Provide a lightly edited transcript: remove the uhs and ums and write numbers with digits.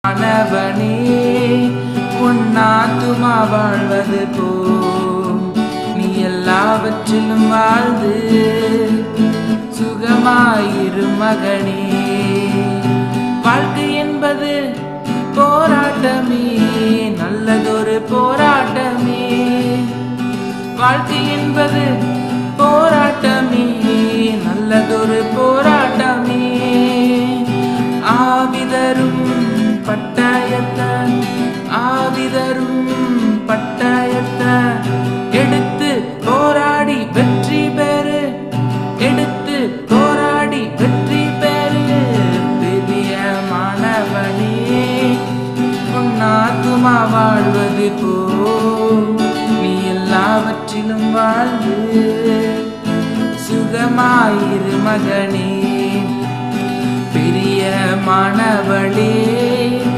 மாணவனே உன் ஆத்துமா வாழ்வது போ நீ எல்லாவற்றிலும் வாழ்ந்து சுகமாயிரு மகனே. வாழ்க்கை என்பது போராட்டமே, நல்லதொரு போராட்டமே. வாழ்க்கை என்பது போராட்டமே, நல்லதொரு போராட்டமே. ஆவிதரும் பட்டயத்தை எடுத்து போராடி வெற்றி பெறு, எடுத்து போராடி வெற்றி பெறு. பெரிய மாணவனே உன் ஆத்துமா வாழ்வது போ நீ எல்லாவற்றிலும் வாழ்ந்து சுகமாயிரு மகனே. பெரிய மாணவனே